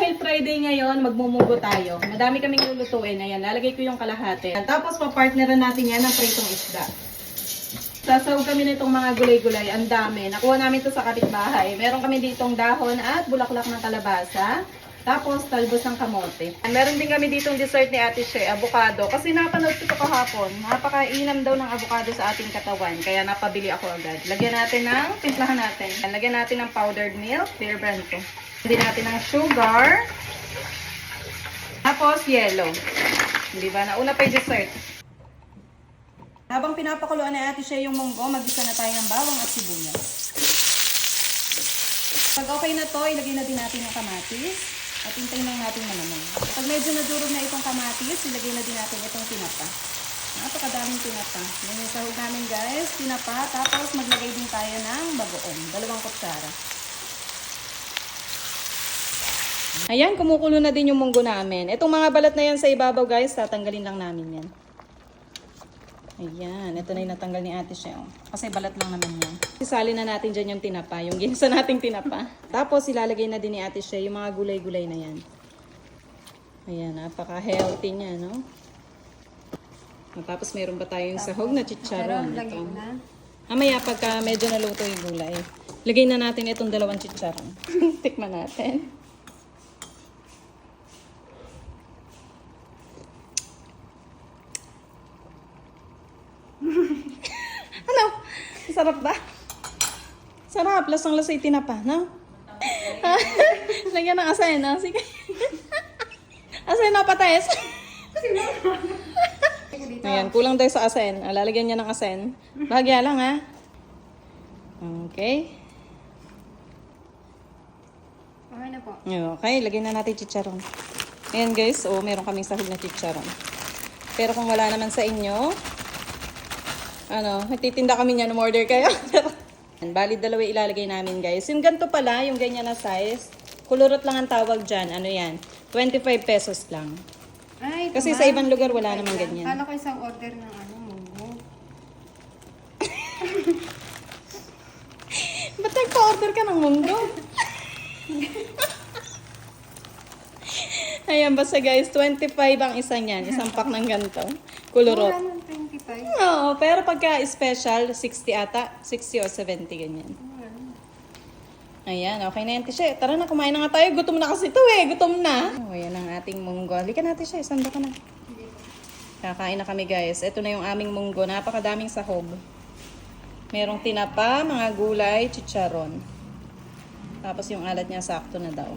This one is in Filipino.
dahil Friday ngayon, magmumugo tayo. Madami kaming lulutuin. Ayan, lalagay ko yung kalahati. Tapos, papartneran natin yan ng pritong isda. Sasawag kami nitong mga gulay-gulay. Ang dami. Nakuha namin to sa kapitbahay. Meron kami ditong dahon at bulaklak ng kalabasa. Tapos, talbos ng kamote. Meron din kami ditong dessert ni Ate She, avocado. Kasi napanood ko ito kahapon. Napakainam daw ng avocado sa ating katawan. Kaya napabili ako agad. Lagyan natin ng, timplahan natin. Lagyan natin ng powdered milk. Clear brand to. Lagyan natin ng sugar. Tapos, yellow. Hindi ba? Nauna pa yung dessert. Habang pinapakuluan na Ate She yung munggo, mag-isa na tayo ng bawang at sibuyas. Pag okay na to, ilagay na din natin yung kamatis at hintayin lang natin manamon. Pag medyo nadurog na itong kamatis, ilagay na din natin itong tinapa. Napakadaming tinapa. Yan yung sahog namin guys, tinapa. Tapos maglagay din tayo ng bagoong, 2 kutsara. Ayan, kumukulo na din yung munggo namin. Itong mga balat na yan sa ibabaw guys, tatanggalin lang namin yan. Ayan, ito na yung natanggal ni Ate She. Kasi balat lang naman yan. Isali na natin dyan yung tinapa, yung ginisa nating tinapa. Tapos ilalagay na din ni Ate She yung mga gulay-gulay na yan. Ayan, napaka-healthy niya, no? Tapos meron pa tayong sahog na chicharon. Ito. Mamaya pagka medyo naluto yung gulay, lagay na natin itong 2 chicharon. Tikman natin. Ano? Sarap ba? Sarap. Lasang-lasa yung tinapa, no? Lagyan ng asin, no? Sige. Asin na pates. Ayan, kulang tayo sa asin. Lalagyan niya ng asin. Bahagya lang, ha? Okay. Okay na po. Okay, lagyan na natin chicharon. Ayan guys, meron kaming sahog na chicharon. Pero kung wala naman sa inyo, nagtitinda kami niyan, order kayo. Bali, 2 ilalagay namin guys. Yung ganito pala, yung ganyan na size, kulurot lang ang tawag dyan. Ano yan? 25 pesos lang. Ay, kasi sa ibang lugar wala naman ganyan. Kala ko isang order ng munggo. Ba't nagpa-order ka ng munggo? Ayan, basta guys, 25 ang isa niyan. Isang pack ng ganito. Kulurot. Wala ng 25. Oo, pero pagka special, 60 ata. 60 o 70, ganyan. Ayan, okay na yan, Tisha. Tara na, kumain na nga tayo. Gutom na kasi ito gutom na. Ayan ang ating munggo. Halika na, Tisha. Sanda ka na. Kakain na kami, guys. Ito na yung aming munggo. Napakadaming sahog. Merong tinapa, mga gulay, chicharon. Tapos yung alat niya sakto na daw.